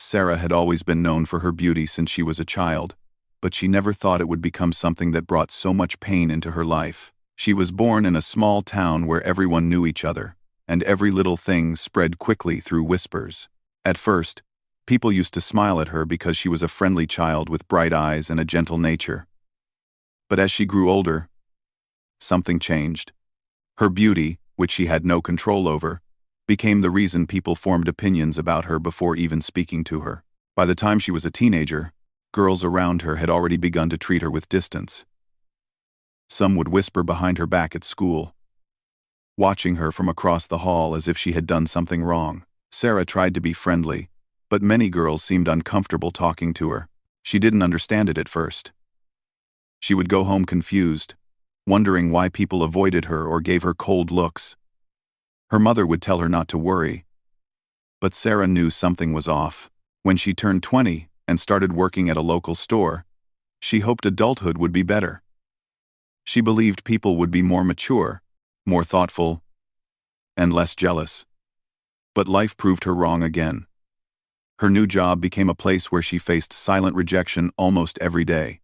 Sarah had always been known for her beauty since she was a child, but she never thought it would become something that brought so much pain into her life. She was born in a small town where everyone knew each other, and every little thing spread quickly through whispers. At first, people used to smile at her because she was a friendly child with bright eyes and a gentle nature. But as she grew older, something changed. Her beauty, which she had no control over, became the reason people formed opinions about her before even speaking to her. By the time she was a teenager, girls around her had already begun to treat her with distance. Some would whisper behind her back at school, watching her from across the hall as if she had done something wrong. Sarah tried to be friendly, but many girls seemed uncomfortable talking to her. She didn't understand it at first. She would go home confused, wondering why people avoided her or gave her cold looks. Her mother would tell her not to worry, but Sarah knew something was off. When she turned 20 and started working at a local store, she hoped adulthood would be better. She believed people would be more mature, more thoughtful, and less jealous. But life proved her wrong again. Her new job became a place where she faced silent rejection almost every day.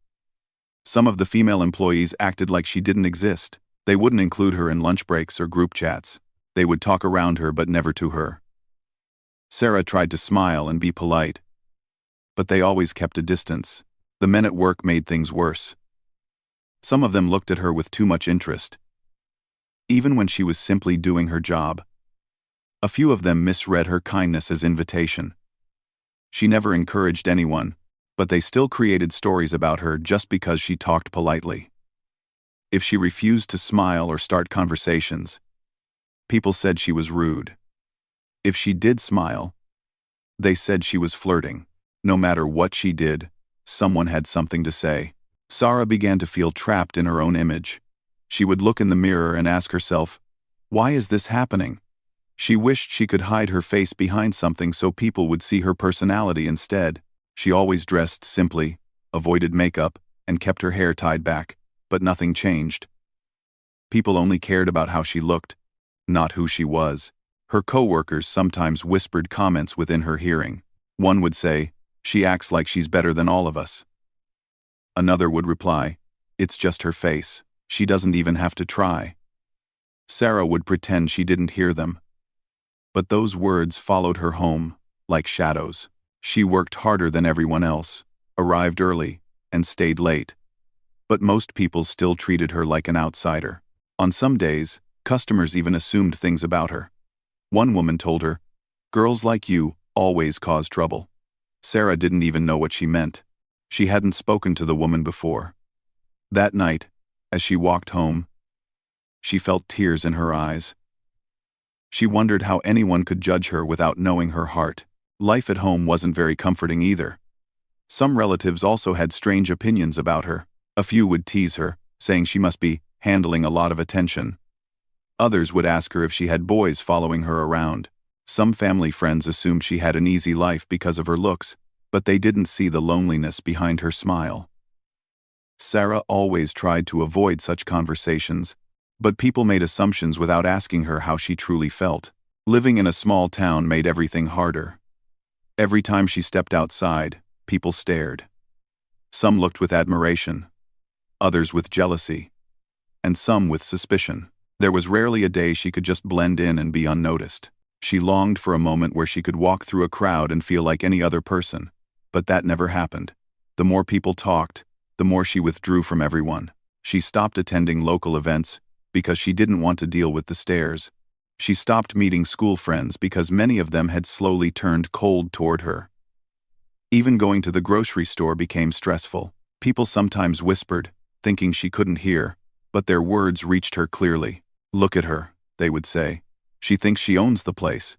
Some of the female employees acted like she didn't exist. They wouldn't include her in lunch breaks or group chats. They would talk around her but never to her. Sarah tried to smile and be polite, but they always kept a distance. The men at work made things worse. Some of them looked at her with too much interest, even when she was simply doing her job. A few of them misread her kindness as invitation. She never encouraged anyone, but they still created stories about her just because she talked politely. If she refused to smile or start conversations, people said she was rude. If she did smile, they said she was flirting. No matter what she did, someone had something to say. Sarah began to feel trapped in her own image. She would look in the mirror and ask herself, "Why is this happening?" She wished she could hide her face behind something so people would see her personality instead. She always dressed simply, avoided makeup, and kept her hair tied back, but nothing changed. People only cared about how she looked, not who she was. Her coworkers sometimes whispered comments within her hearing. One would say, "She acts like she's better than all of us." Another would reply, "It's just her face. She doesn't even have to try." Sarah would pretend she didn't hear them. But those words followed her home, like shadows. She worked harder than everyone else, arrived early, and stayed late. But most people still treated her like an outsider. On some days, customers even assumed things about her. One woman told her, "Girls like you always cause trouble." Sarah didn't even know what she meant. She hadn't spoken to the woman before. That night, as she walked home, she felt tears in her eyes. She wondered how anyone could judge her without knowing her heart. Life at home wasn't very comforting either. Some relatives also had strange opinions about her. A few would tease her, saying she must be handling a lot of attention. Others would ask her if she had boys following her around. Some family friends assumed she had an easy life because of her looks, but they didn't see the loneliness behind her smile. Sarah always tried to avoid such conversations, but people made assumptions without asking her how she truly felt. Living in a small town made everything harder. Every time she stepped outside, people stared. Some looked with admiration, others with jealousy, and some with suspicion. There was rarely a day she could just blend in and be unnoticed. She longed for a moment where she could walk through a crowd and feel like any other person, but that never happened. The more people talked, the more she withdrew from everyone. She stopped attending local events because she didn't want to deal with the stares. She stopped meeting school friends because many of them had slowly turned cold toward her. Even going to the grocery store became stressful. People sometimes whispered, thinking she couldn't hear, but their words reached her clearly. "Look at her," they would say. "She thinks she owns the place."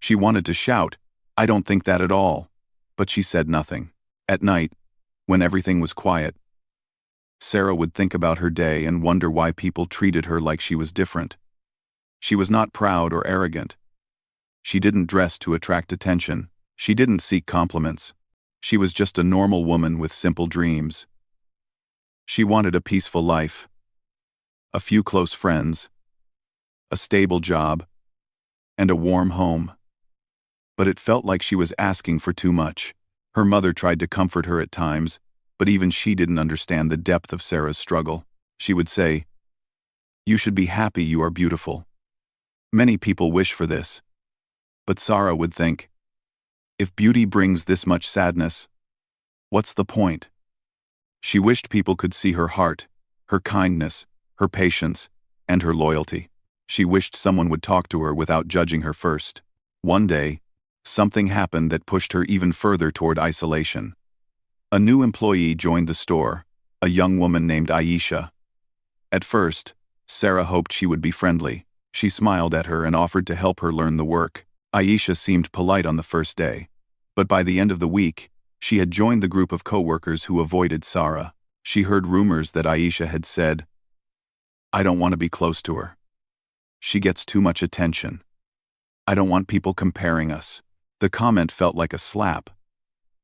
She wanted to shout, "I don't think that at all," but she said nothing. At night, when everything was quiet, Sarah would think about her day and wonder why people treated her like she was different. She was not proud or arrogant. She didn't dress to attract attention. She didn't seek compliments. She was just a normal woman with simple dreams. She wanted a peaceful life, a few close friends, a stable job, and a warm home. but it felt like she was asking for too much. Her mother tried to comfort her at times, but even she didn't understand the depth of Sarah's struggle. She would say, "You should be happy you are beautiful. Many people wish for this." But Sarah would think, if beauty brings this much sadness, what's the point? She wished people could see her heart, her kindness, her patience, and her loyalty. She wished someone would talk to her without judging her first. One day, something happened that pushed her even further toward isolation. A new employee joined the store, a young woman named Aisha. At first, Sarah hoped she would be friendly. She smiled at her and offered to help her learn the work. Aisha seemed polite on the first day, but by the end of the week, she had joined the group of co-workers who avoided Sarah. She heard rumors that Aisha had said, "I don't want to be close to her. She gets too much attention. I don't want people comparing us." The comment felt like a slap.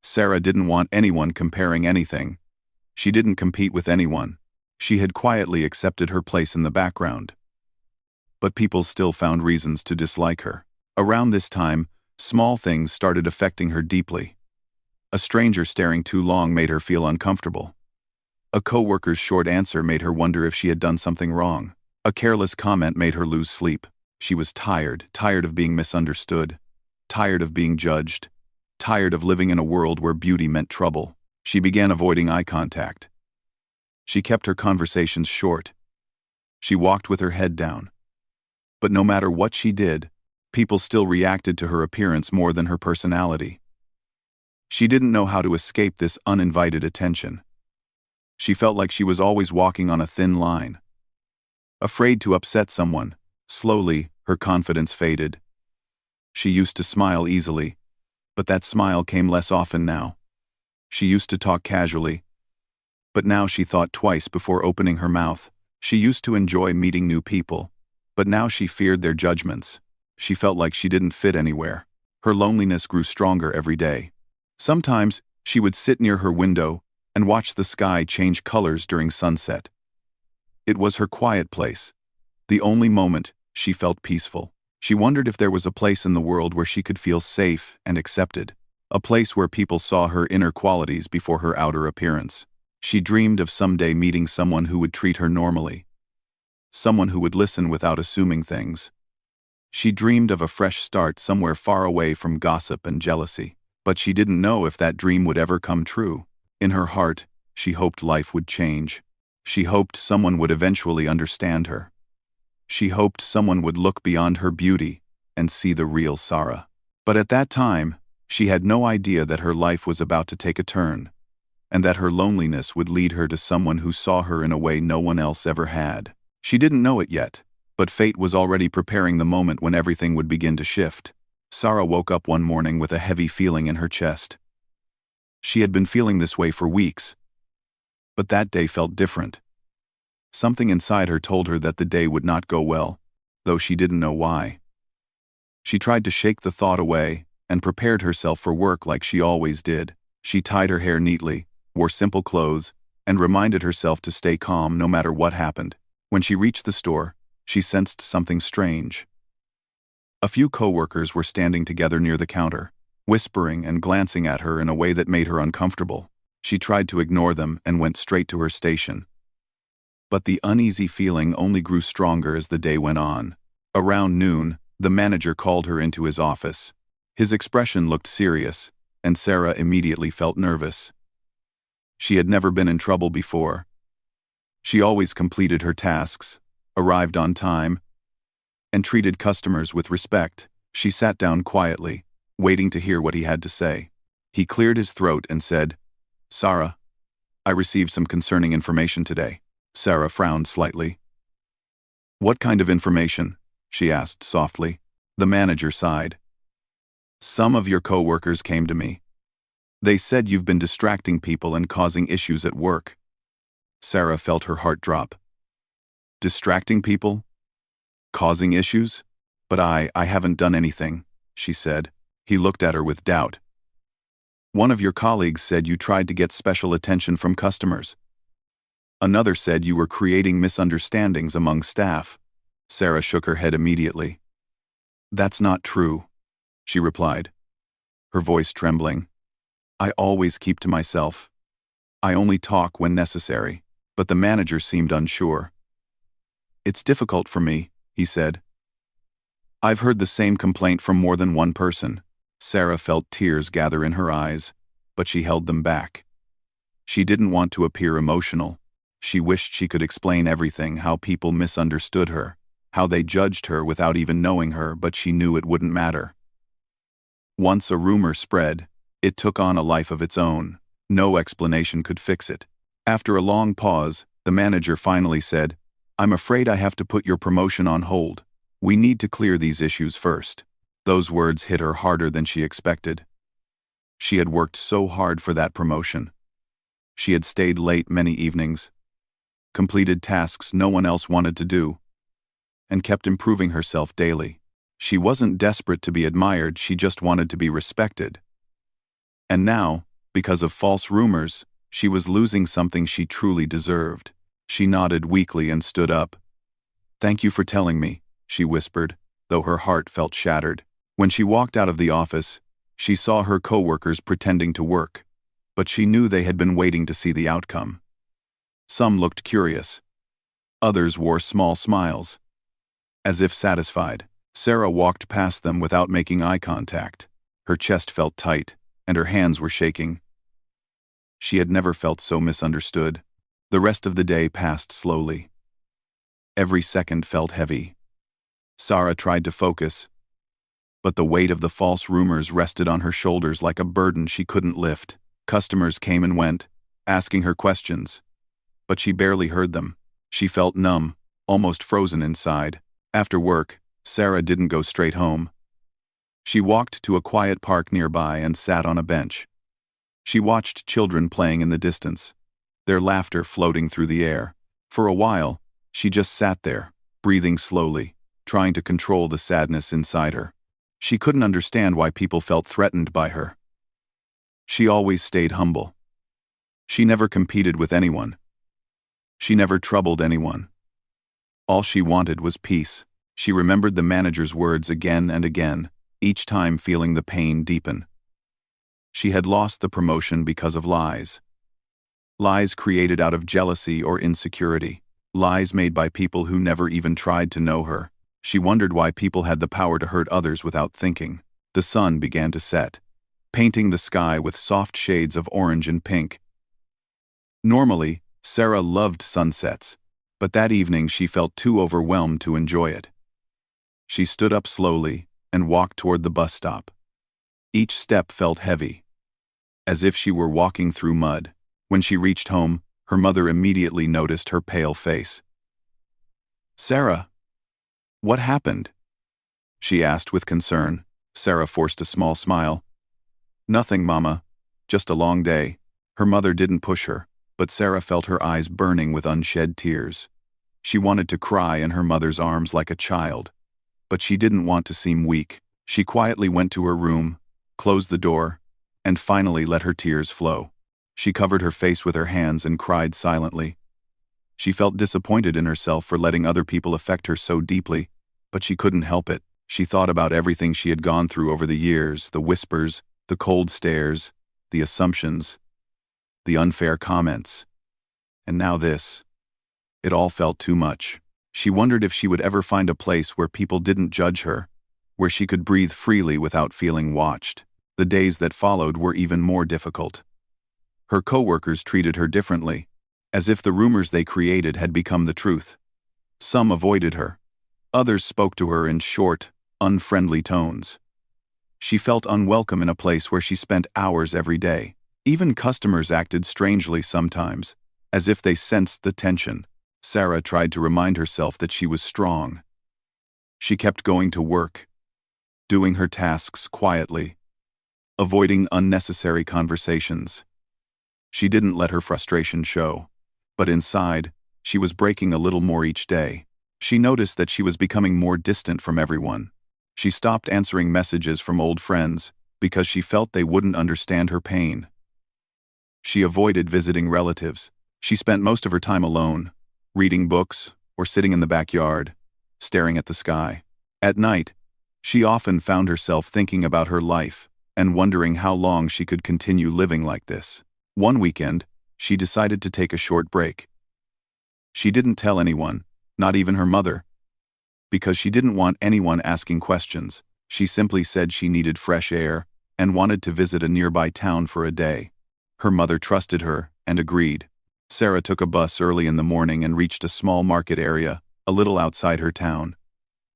Sarah didn't want anyone comparing anything. She didn't compete with anyone. She had quietly accepted her place in the background. But people still found reasons to dislike her. Around this time, small things started affecting her deeply. A stranger staring too long made her feel uncomfortable. A co-worker's short answer made her wonder if she had done something wrong. A careless comment made her lose sleep. She was tired of being misunderstood, tired of being judged, tired of living in a world where beauty meant trouble. She began avoiding eye contact. She kept her conversations short. She walked with her head down. But no matter what she did, people still reacted to her appearance more than her personality. She didn't know how to escape this uninvited attention. She felt like she was always walking on a thin line. Afraid to upset someone, slowly, her confidence faded. She used to smile easily, but that smile came less often now. She used to talk casually, but now she thought twice before opening her mouth. She used to enjoy meeting new people, but now she feared their judgments. She felt like she didn't fit anywhere. Her loneliness grew stronger every day. Sometimes, she would sit near her window and watch the sky change colors during sunset. It was her quiet place, the only moment she felt peaceful. She wondered if there was a place in the world where she could feel safe and accepted, a place where people saw her inner qualities before her outer appearance. She dreamed of someday meeting someone who would treat her normally, someone who would listen without assuming things. She dreamed of a fresh start somewhere far away from gossip and jealousy, but she didn't know if that dream would ever come true. In her heart, she hoped life would change. She hoped someone would eventually understand her. She hoped someone would look beyond her beauty and see the real Sarah. But at that time, she had no idea that her life was about to take a turn, and that her loneliness would lead her to someone who saw her in a way no one else ever had. She didn't know it yet, but fate was already preparing the moment when everything would begin to shift. Sarah woke up one morning with a heavy feeling in her chest. She had been feeling this way for weeks, but that day felt different. Something inside her told her that the day would not go well, though she didn't know why. She tried to shake the thought away and prepared herself for work like she always did. She tied her hair neatly, wore simple clothes, and reminded herself to stay calm no matter what happened. When she reached the store, she sensed something strange. A few co-workers were standing together near the counter, whispering and glancing at her in a way that made her uncomfortable. She tried to ignore them and went straight to her station. But the uneasy feeling only grew stronger as the day went on. Around noon, the manager called her into his office. His expression looked serious, and Sarah immediately felt nervous. She had never been in trouble before. She always completed her tasks, arrived on time, and treated customers with respect. She sat down quietly, waiting to hear what he had to say. He cleared his throat and said, "Sarah, I received some concerning information today." Sarah frowned slightly. "What kind of information?" she asked softly. The manager sighed. "Some of your co-workers came to me. They said you've been distracting people and causing issues at work." Sarah felt her heart drop. "Distracting people? Causing issues? But I haven't done anything," she said. He looked at her with doubt. "One of your colleagues said you tried to get special attention from customers. Another said you were creating misunderstandings among staff." Sarah shook her head immediately. "That's not true," she replied. her voice trembling. "I always keep to myself. I only talk when necessary." But the manager seemed unsure. "It's difficult for me," he said. "I've heard the same complaint from more than one person." Sarah felt tears gather in her eyes, but she held them back. She didn't want to appear emotional. She wished she could explain everything, how people misunderstood her, how they judged her without even knowing her, but she knew it wouldn't matter. Once a rumor spread, it took on a life of its own. No explanation could fix it. After a long pause, the manager finally said, "I'm afraid I have to put your promotion on hold. We need to clear these issues first." Those words hit her harder than she expected. She had worked so hard for that promotion. She had stayed late many evenings, completed tasks no one else wanted to do, and kept improving herself daily. She wasn't desperate to be admired, she just wanted to be respected. And now, because of false rumors, she was losing something she truly deserved. She nodded weakly and stood up. "Thank you for telling me," she whispered, though her heart felt shattered. When she walked out of the office, she saw her coworkers pretending to work, but she knew they had been waiting to see the outcome. Some looked curious. Others wore small smiles, as if satisfied. Sarah walked past them without making eye contact. Her chest felt tight, and her hands were shaking. She had never felt so misunderstood. The rest of the day passed slowly. Every second felt heavy. Sarah tried to focus, but the weight of the false rumors rested on her shoulders like a burden she couldn't lift. Customers came and went, asking her questions, but she barely heard them. She felt numb, almost frozen inside. After work, Sarah didn't go straight home. She walked to a quiet park nearby and sat on a bench. She watched children playing in the distance, their laughter floating through the air. For a while, she just sat there, breathing slowly, trying to control the sadness inside her. She couldn't understand why people felt threatened by her. She always stayed humble. She never competed with anyone. She never troubled anyone. All she wanted was peace. She remembered the manager's words again and again, each time feeling the pain deepen. She had lost the promotion because of lies. Lies created out of jealousy or insecurity. Lies made by people who never even tried to know her. She wondered why people had the power to hurt others without thinking. The sun began to set, painting the sky with soft shades of orange and pink. Normally, Sarah loved sunsets, but that evening she felt too overwhelmed to enjoy it. She stood up slowly and walked toward the bus stop. Each step felt heavy, as if she were walking through mud. When she reached home, her mother immediately noticed her pale face. "Sarah, what happened?" she asked with concern. Sarah forced a small smile. "Nothing, Mama. Just a long day." Her mother didn't push her, but Sarah felt her eyes burning with unshed tears. She wanted to cry in her mother's arms like a child, but she didn't want to seem weak. She quietly went to her room, closed the door, and finally let her tears flow. She covered her face with her hands and cried silently. She felt disappointed in herself for letting other people affect her so deeply, but she couldn't help it. She thought about everything she had gone through over the years, the whispers, the cold stares, the assumptions, the unfair comments. And now this. It all felt too much. She wondered if she would ever find a place where people didn't judge her, where she could breathe freely without feeling watched. The days that followed were even more difficult. Her coworkers treated her differently, as if the rumors they created had become the truth. Some avoided her. Others spoke to her in short, unfriendly tones. She felt unwelcome in a place where she spent hours every day. Even customers acted strangely sometimes, as if they sensed the tension. Sarah tried to remind herself that she was strong. She kept going to work, doing her tasks quietly, avoiding unnecessary conversations. She didn't let her frustration show, but inside, she was breaking a little more each day. She noticed that she was becoming more distant from everyone. She stopped answering messages from old friends because she felt they wouldn't understand her pain. She avoided visiting relatives. She spent most of her time alone, reading books or sitting in the backyard, staring at the sky. At night, she often found herself thinking about her life, and wondering how long she could continue living like this. One weekend, she decided to take a short break. She didn't tell anyone, not even her mother, because she didn't want anyone asking questions. She simply said she needed fresh air and wanted to visit a nearby town for a day. Her mother trusted her and agreed. Sarah took a bus early in the morning and reached a small market area, a little outside her town.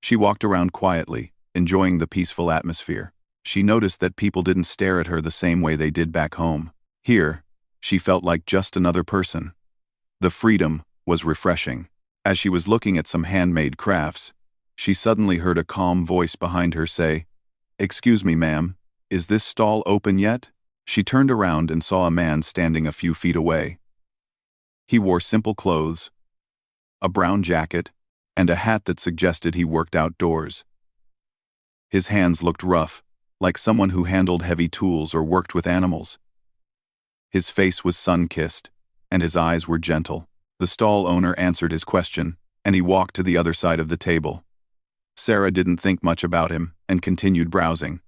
She walked around quietly, enjoying the peaceful atmosphere. She noticed that people didn't stare at her the same way they did back home. Here, she felt like just another person. The freedom was refreshing. As she was looking at some handmade crafts, she suddenly heard a calm voice behind her say, "Excuse me, ma'am, is this stall open yet?" She turned around and saw a man standing a few feet away. He wore simple clothes, a brown jacket, and a hat that suggested he worked outdoors. His hands looked rough, like someone who handled heavy tools or worked with animals. His face was sun-kissed, and his eyes were gentle. The stall owner answered his question, and he walked to the other side of the table. Sarah didn't think much about him and continued browsing.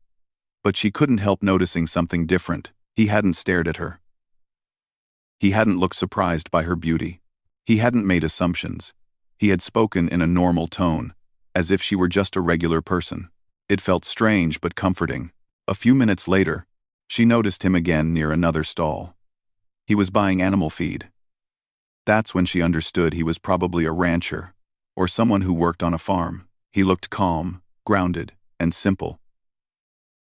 But she couldn't help noticing something different. He hadn't stared at her. He hadn't looked surprised by her beauty. He hadn't made assumptions. He had spoken in a normal tone, as if she were just a regular person. It felt strange but comforting. A few minutes later, she noticed him again near another stall. He was buying animal feed. That's when she understood he was probably a rancher, or someone who worked on a farm. He looked calm, grounded, and simple.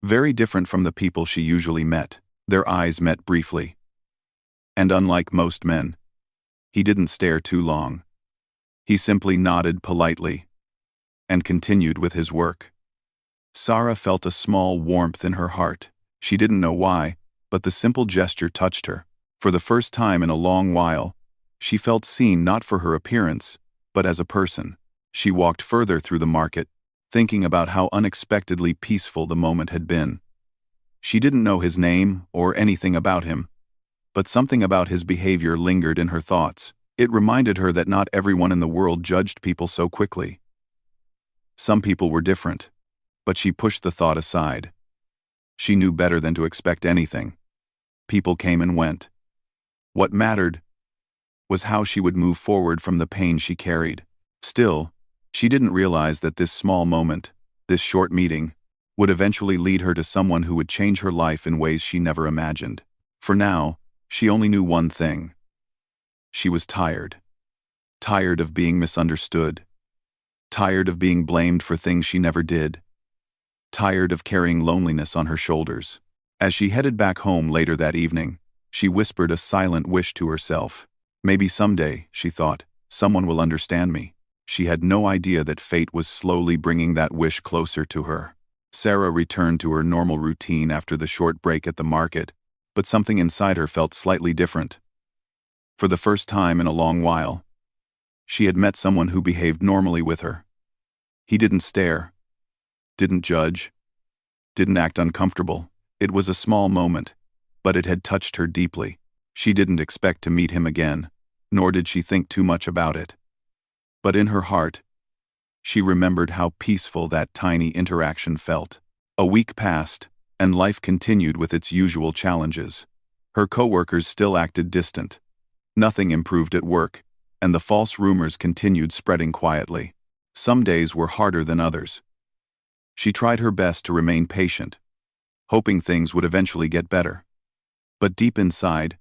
Very different from the people she usually met. Their eyes met briefly. And unlike most men, he didn't stare too long. He simply nodded politely and continued with his work. Sarah felt a small warmth in her heart. She didn't know why, but the simple gesture touched her. For the first time in a long while, she felt seen not for her appearance, but as a person. She walked further through the market, thinking about how unexpectedly peaceful the moment had been. She didn't know his name or anything about him, but something about his behavior lingered in her thoughts. It reminded her that not everyone in the world judged people so quickly. Some people were different, but she pushed the thought aside. She knew better than to expect anything. People came and went. What mattered was how she would move forward from the pain she carried. Still, she didn't realize that this small moment, this short meeting, would eventually lead her to someone who would change her life in ways she never imagined. For now, she only knew one thing. She was tired. Tired of being misunderstood. Tired of being blamed for things she never did. Tired of carrying loneliness on her shoulders. As she headed back home later that evening, she whispered a silent wish to herself. Maybe someday, she thought, someone will understand me. She had no idea that fate was slowly bringing that wish closer to her. Sarah returned to her normal routine after the short break at the market, but something inside her felt slightly different. For the first time in a long while, she had met someone who behaved normally with her. He didn't stare, didn't judge, didn't act uncomfortable. It was a small moment, but it had touched her deeply. She didn't expect to meet him again, nor did she think too much about it. But in her heart, she remembered how peaceful that tiny interaction felt. A week passed, and life continued with its usual challenges. Her coworkers still acted distant. Nothing improved at work, and the false rumors continued spreading quietly. Some days were harder than others. She tried her best to remain patient, hoping things would eventually get better. But deep inside,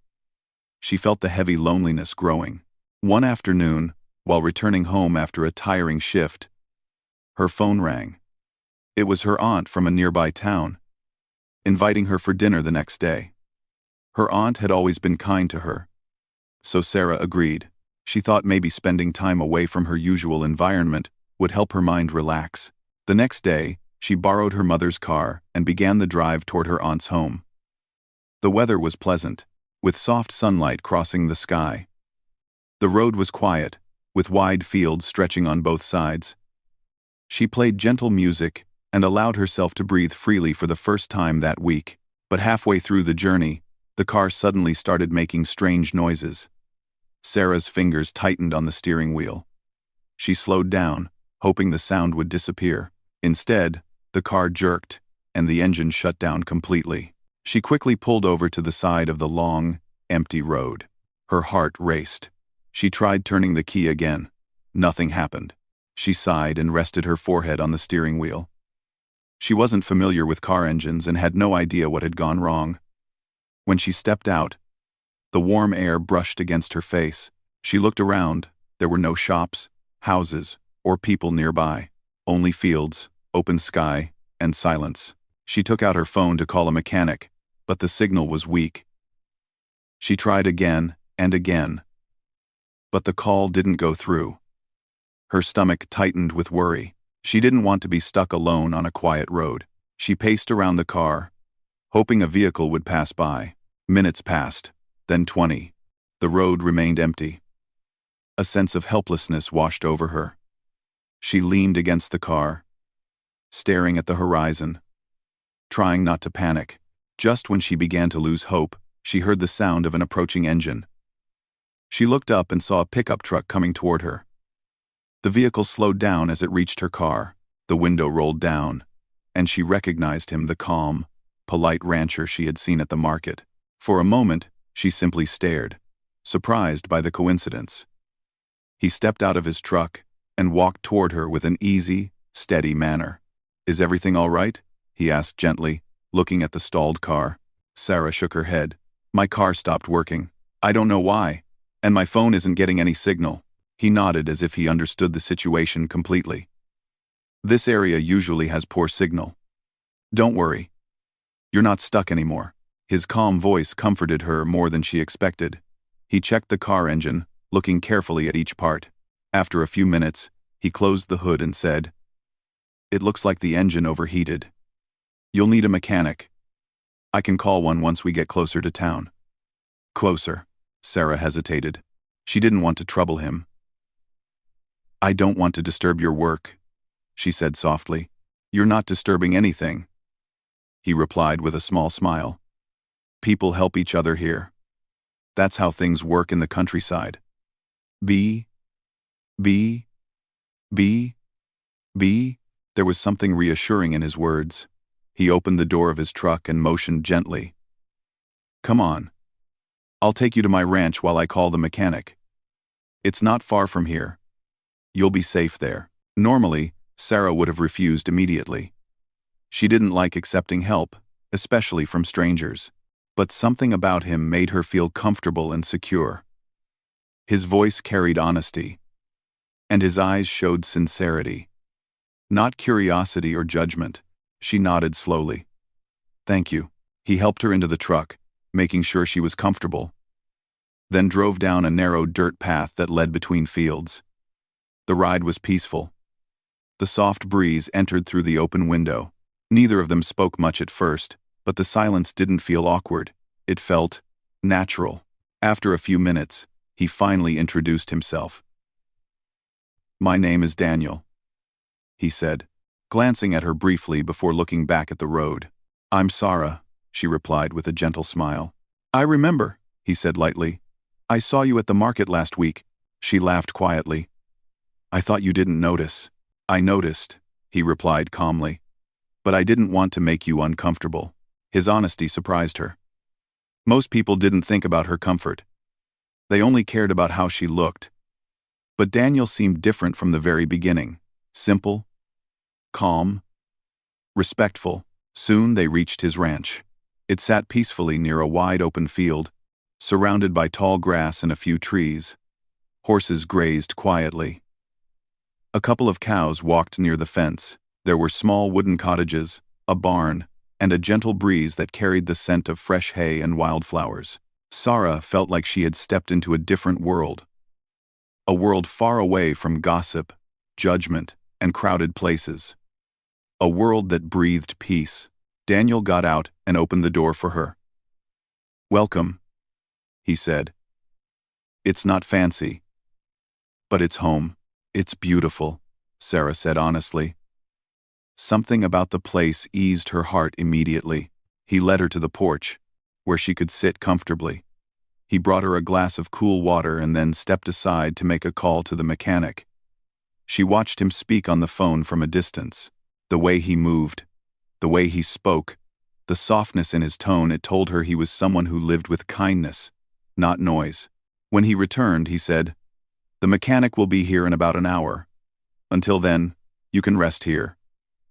she felt the heavy loneliness growing. One afternoon, while returning home after a tiring shift, her phone rang. It was her aunt from a nearby town, inviting her for dinner the next day. Her aunt had always been kind to her, so Sarah agreed. She thought maybe spending time away from her usual environment would help her mind relax. The next day, she borrowed her mother's car and began the drive toward her aunt's home. The weather was pleasant, with soft sunlight crossing the sky. The road was quiet, with wide fields stretching on both sides. She played gentle music and allowed herself to breathe freely for the first time that week. But halfway through the journey, the car suddenly started making strange noises. Sarah's fingers tightened on the steering wheel. She slowed down, hoping the sound would disappear. Instead, the car jerked, and the engine shut down completely. She quickly pulled over to the side of the long, empty road. Her heart raced. She tried turning the key again. Nothing happened. She sighed and rested her forehead on the steering wheel. She wasn't familiar with car engines and had no idea what had gone wrong. When she stepped out, the warm air brushed against her face. She looked around. There were no shops, houses, or people nearby. Only fields, open sky, and silence. She took out her phone to call a mechanic, but the signal was weak. She tried again and again, but the call didn't go through. Her stomach tightened with worry. She didn't want to be stuck alone on a quiet road. She paced around the car, hoping a vehicle would pass by. Minutes passed, then 20. The road remained empty. A sense of helplessness washed over her. She leaned against the car, staring at the horizon, trying not to panic. Just when she began to lose hope, she heard the sound of an approaching engine. She looked up and saw a pickup truck coming toward her. The vehicle slowed down as it reached her car. The window rolled down, and she recognized him, the calm, polite rancher she had seen at the market. For a moment, she simply stared, surprised by the coincidence. He stepped out of his truck and walked toward her with an easy, steady manner. "Is everything all right?" he asked gently, looking at the stalled car. Sarah shook her head. "My car stopped working. I don't know why, and my phone isn't getting any signal." He nodded as if he understood the situation completely. "This area usually has poor signal. Don't worry. You're not stuck anymore." His calm voice comforted her more than she expected. He checked the car engine, looking carefully at each part. After a few minutes, he closed the hood and said, "It looks like the engine overheated. You'll need a mechanic. I can call one once we get closer to town." "Closer?" Sarah hesitated. She didn't want to trouble him. "I don't want to disturb your work," she said softly. "You're not disturbing anything," he replied with a small smile. "People help each other here. That's how things work in the countryside." B. There was something reassuring in his words. He opened the door of his truck and motioned gently. "Come on. I'll take you to my ranch while I call the mechanic. It's not far from here. You'll be safe there." Normally, Sarah would have refused immediately. She didn't like accepting help, especially from strangers. But something about him made her feel comfortable and secure. His voice carried honesty, and his eyes showed sincerity. Not curiosity or judgment. She nodded slowly. "Thank you." He helped her into the truck, making sure she was comfortable, then drove down a narrow dirt path that led between fields. The ride was peaceful. The soft breeze entered through the open window. Neither of them spoke much at first, but the silence didn't feel awkward. It felt natural. After a few minutes, he finally introduced himself. "My name is Daniel," he said, glancing at her briefly before looking back at the road. "I'm Sarah," she replied with a gentle smile. "I remember," he said lightly. "I saw you at the market last week." She laughed quietly. "I thought you didn't notice." "I noticed," he replied calmly. "But I didn't want to make you uncomfortable." His honesty surprised her. Most people didn't think about her comfort. They only cared about how she looked. But Daniel seemed different from the very beginning. Simple, calm, respectful. Soon they reached his ranch. It sat peacefully near a wide open field, surrounded by tall grass and a few trees. Horses grazed quietly. A couple of cows walked near the fence. There were small wooden cottages, a barn, and a gentle breeze that carried the scent of fresh hay and wildflowers. Sarah felt like she had stepped into a different world. A world far away from gossip, judgment, and crowded places. A world that breathed peace. Daniel got out and opened the door for her. "Welcome," he said. "It's not fancy, but it's home." "It's beautiful," Sarah said honestly. Something about the place eased her heart immediately. He led her to the porch, where she could sit comfortably. He brought her a glass of cool water and then stepped aside to make a call to the mechanic. She watched him speak on the phone from a distance. The way he moved, The way he spoke, the softness in his tone, it told her he was someone who lived with kindness, not noise. When he returned, he said, "The mechanic will be here in about an hour. Until then, you can rest here.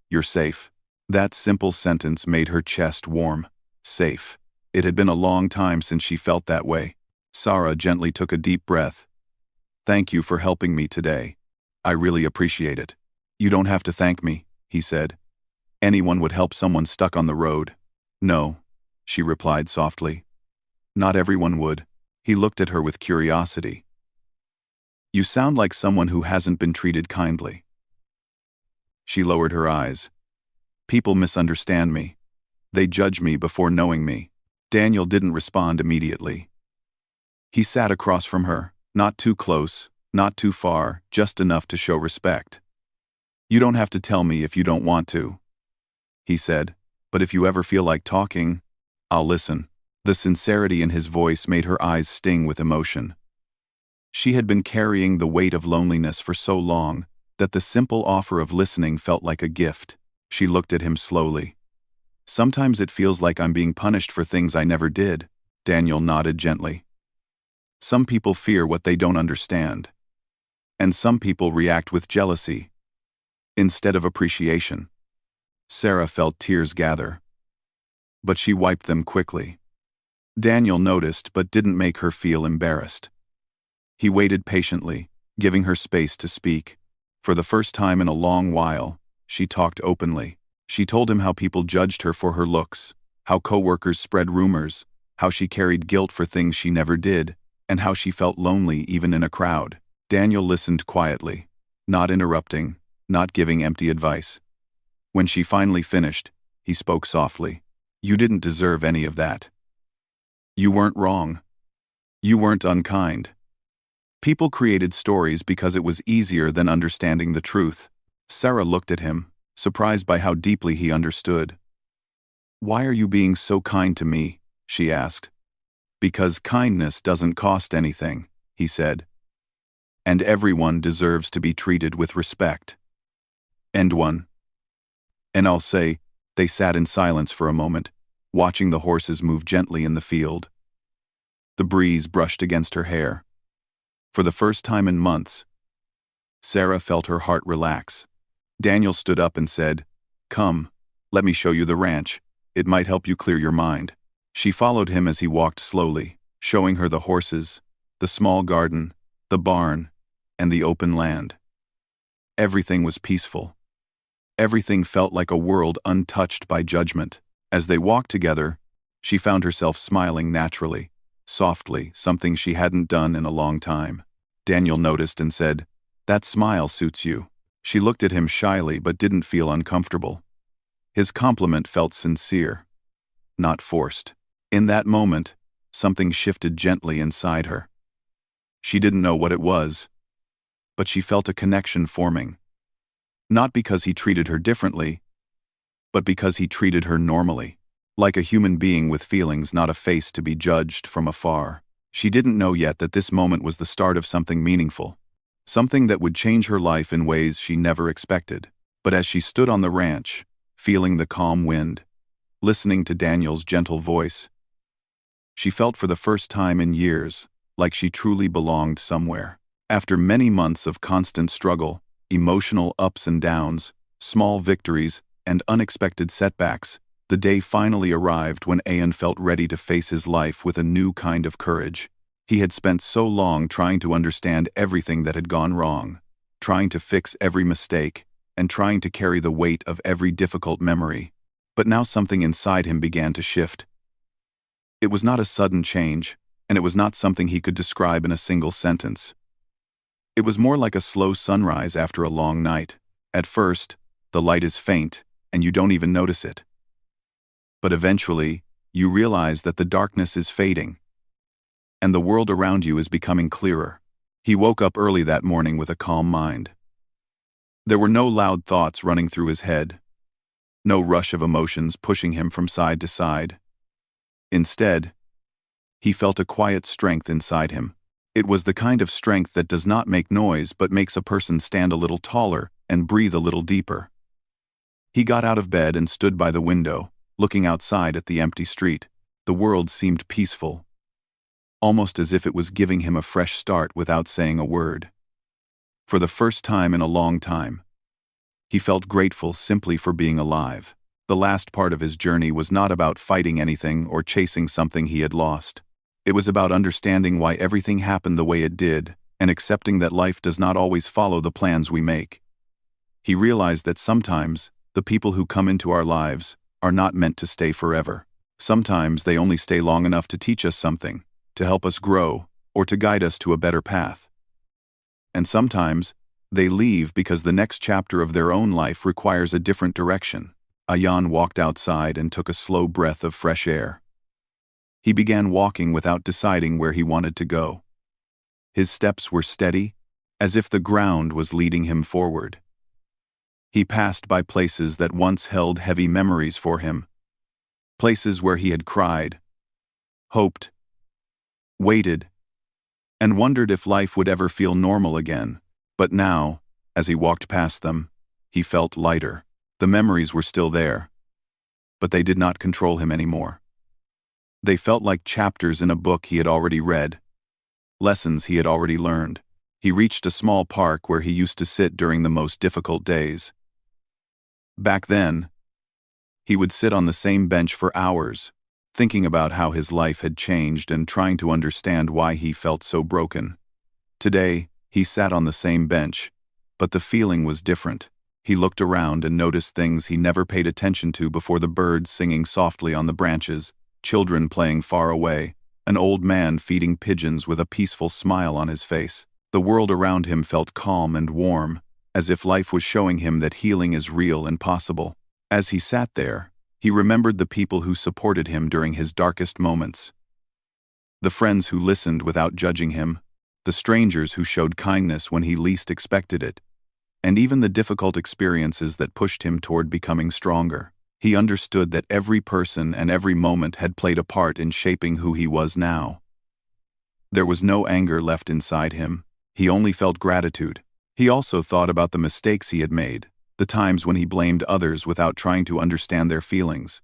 You're safe." That simple sentence made her chest warm. Safe. It had been a long time since she felt that way. Sarah gently took a deep breath. "Thank you for helping me today. I really appreciate it." "You don't have to thank me," he said. "Anyone would help someone stuck on the road." "No," she replied softly. "Not everyone would." He looked at her with curiosity. "You sound like someone who hasn't been treated kindly." She lowered her eyes. "People misunderstand me. They judge me before knowing me." Daniel didn't respond immediately. He sat across from her, not too close, not too far, just enough to show respect. "You don't have to tell me if you don't want to," he said, "but if you ever feel like talking, I'll listen." The sincerity in his voice made her eyes sting with emotion. She had been carrying the weight of loneliness for so long that the simple offer of listening felt like a gift. She looked at him slowly. "Sometimes it feels like I'm being punished for things I never did." Daniel nodded gently. "Some people fear what they don't understand. And some people react with jealousy instead of appreciation." Sarah felt tears gather, but she wiped them quickly. Daniel noticed but didn't make her feel embarrassed. He waited patiently, giving her space to speak. For the first time in a long while, she talked openly. She told him how people judged her for her looks, how coworkers spread rumors, how she carried guilt for things she never did, and how she felt lonely even in a crowd. Daniel listened quietly, not interrupting, not giving empty advice. When she finally finished, he spoke softly. "You didn't deserve any of that. You weren't wrong. You weren't unkind. People created stories because it was easier than understanding the truth." Sarah looked at him, surprised by how deeply he understood. "Why are you being so kind to me?" she asked. "Because kindness doesn't cost anything," he said. "And everyone deserves to be treated with respect." "And one." "And I'll say," they sat in silence for a moment, watching the horses move gently in the field. The breeze brushed against her hair. For the first time in months, Sarah felt her heart relax. Daniel stood up and said, "Come, let me show you the ranch. It might help you clear your mind." She followed him as he walked slowly, showing her the horses, the small garden, the barn, and the open land. Everything was peaceful. Everything felt like a world untouched by judgment. As they walked together, she found herself smiling naturally, softly, something she hadn't done in a long time. Daniel noticed and said, "That smile suits you." She looked at him shyly but didn't feel uncomfortable. His compliment felt sincere, not forced. In that moment, something shifted gently inside her. She didn't know what it was, but she felt a connection forming. Not because he treated her differently, but because he treated her normally, like a human being with feelings, not a face to be judged from afar. She didn't know yet that this moment was the start of something meaningful, something that would change her life in ways she never expected. But as she stood on the ranch, feeling the calm wind, listening to Daniel's gentle voice, she felt for the first time in years like she truly belonged somewhere. After many months of constant struggle, emotional ups and downs, small victories, and unexpected setbacks, the day finally arrived when Ayan felt ready to face his life with a new kind of courage. He had spent so long trying to understand everything that had gone wrong, trying to fix every mistake, and trying to carry the weight of every difficult memory. But now something inside him began to shift. It was not a sudden change, and it was not something he could describe in a single sentence. It was more like a slow sunrise after a long night. At first, the light is faint, and you don't even notice it. But eventually, you realize that the darkness is fading, and the world around you is becoming clearer. He woke up early that morning with a calm mind. There were no loud thoughts running through his head, no rush of emotions pushing him from side to side. Instead, he felt a quiet strength inside him. It was the kind of strength that does not make noise but makes a person stand a little taller and breathe a little deeper. He got out of bed and stood by the window, looking outside at the empty street. The world seemed peaceful, almost as if it was giving him a fresh start without saying a word. For the first time in a long time, he felt grateful simply for being alive. The last part of his journey was not about fighting anything or chasing something he had lost. It was about understanding why everything happened the way it did, and accepting that life does not always follow the plans we make. He realized that sometimes, the people who come into our lives are not meant to stay forever. Sometimes they only stay long enough to teach us something, to help us grow, or to guide us to a better path. And sometimes, they leave because the next chapter of their own life requires a different direction. Ayan walked outside and took a slow breath of fresh air. He began walking without deciding where he wanted to go. His steps were steady, as if the ground was leading him forward. He passed by places that once held heavy memories for him. Places where he had cried, hoped, waited, and wondered if life would ever feel normal again. But now, as he walked past them, he felt lighter. The memories were still there, but they did not control him anymore. They felt like chapters in a book he had already read, lessons he had already learned. He reached a small park where he used to sit during the most difficult days. Back then, he would sit on the same bench for hours, thinking about how his life had changed and trying to understand why he felt so broken. Today, he sat on the same bench, but the feeling was different. He looked around and noticed things he never paid attention to before: the birds singing softly on the branches, children playing far away, an old man feeding pigeons with a peaceful smile on his face. The world around him felt calm and warm, as if life was showing him that healing is real and possible. As he sat there, he remembered the people who supported him during his darkest moments. The friends who listened without judging him, the strangers who showed kindness when he least expected it, and even the difficult experiences that pushed him toward becoming stronger. He understood that every person and every moment had played a part in shaping who he was now. There was no anger left inside him. He only felt gratitude. He also thought about the mistakes he had made, the times when he blamed others without trying to understand their feelings,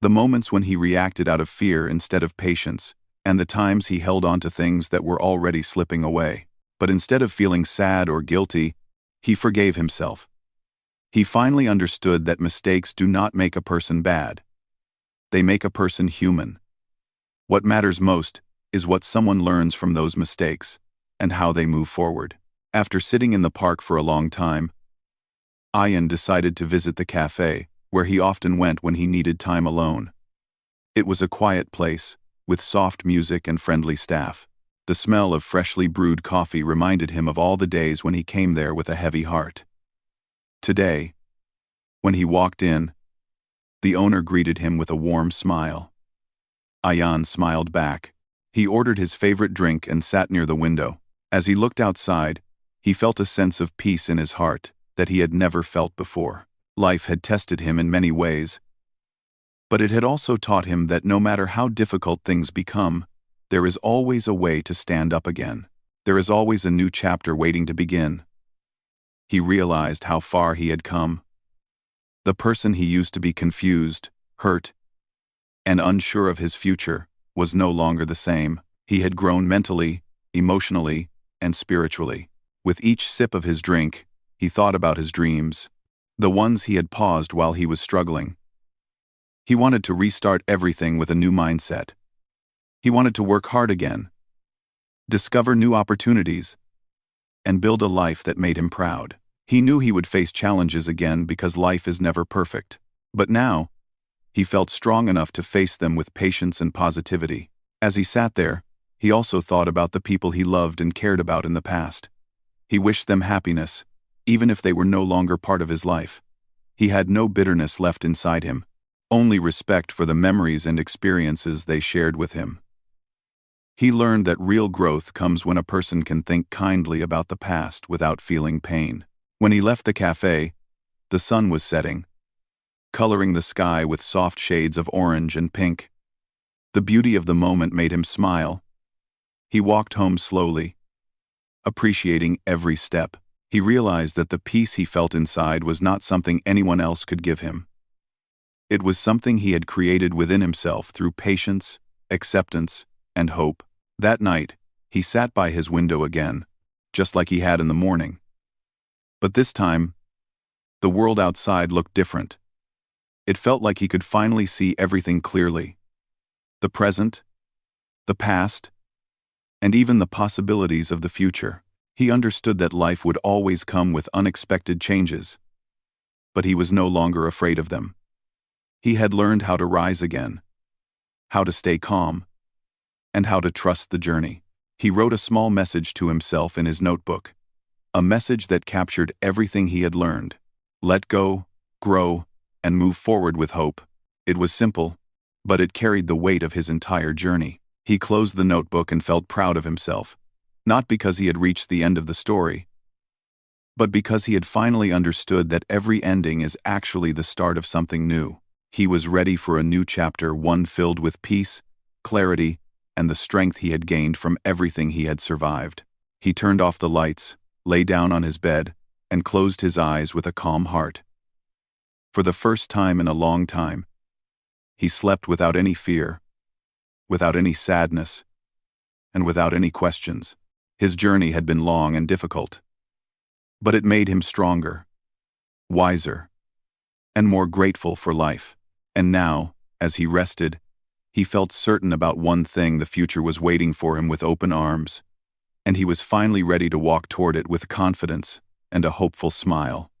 the moments when he reacted out of fear instead of patience, and the times he held on to things that were already slipping away. But instead of feeling sad or guilty, he forgave himself. He finally understood that mistakes do not make a person bad. They make a person human. What matters most is what someone learns from those mistakes, and how they move forward. After sitting in the park for a long time, Ayan decided to visit the cafe, where he often went when he needed time alone. It was a quiet place, with soft music and friendly staff. The smell of freshly brewed coffee reminded him of all the days when he came there with a heavy heart. Today, when he walked in, the owner greeted him with a warm smile. Ayan smiled back. He ordered his favorite drink and sat near the window. As he looked outside, he felt a sense of peace in his heart that he had never felt before. Life had tested him in many ways, but it had also taught him that no matter how difficult things become, there is always a way to stand up again. There is always a new chapter waiting to begin. He realized how far he had come. The person he used to be, confused, hurt, and unsure of his future, was no longer the same. He had grown mentally, emotionally, and spiritually. With each sip of his drink, he thought about his dreams, the ones he had paused while he was struggling. He wanted to restart everything with a new mindset. He wanted to work hard again, discover new opportunities, and build a life that made him proud. He knew he would face challenges again because life is never perfect. But now, he felt strong enough to face them with patience and positivity. As he sat there, he also thought about the people he loved and cared about in the past. He wished them happiness, even if they were no longer part of his life. He had no bitterness left inside him, only respect for the memories and experiences they shared with him. He learned that real growth comes when a person can think kindly about the past without feeling pain. When he left the cafe, the sun was setting, coloring the sky with soft shades of orange and pink. The beauty of the moment made him smile. He walked home slowly, appreciating every step. He realized that the peace he felt inside was not something anyone else could give him. It was something he had created within himself through patience, acceptance, and hope. That night, he sat by his window again, just like he had in the morning. But this time, the world outside looked different. It felt like he could finally see everything clearly. The present, the past, and even the possibilities of the future. He understood that life would always come with unexpected changes, but he was no longer afraid of them. He had learned how to rise again, how to stay calm, and how to trust the journey. He wrote a small message to himself in his notebook, a message that captured everything he had learned. Let go, grow, and move forward with hope. It was simple, but it carried the weight of his entire journey. He closed the notebook and felt proud of himself, not because he had reached the end of the story, but because he had finally understood that every ending is actually the start of something new. He was ready for a new chapter, one filled with peace, clarity, and the strength he had gained from everything he had survived. He turned off the lights, lay down on his bed, and closed his eyes with a calm heart. For the first time in a long time, he slept without any fear, without any sadness, and without any questions. His journey had been long and difficult, but it made him stronger, wiser, and more grateful for life. And now, as he rested, he felt certain about one thing: the future was waiting for him with open arms, and he was finally ready to walk toward it with confidence and a hopeful smile.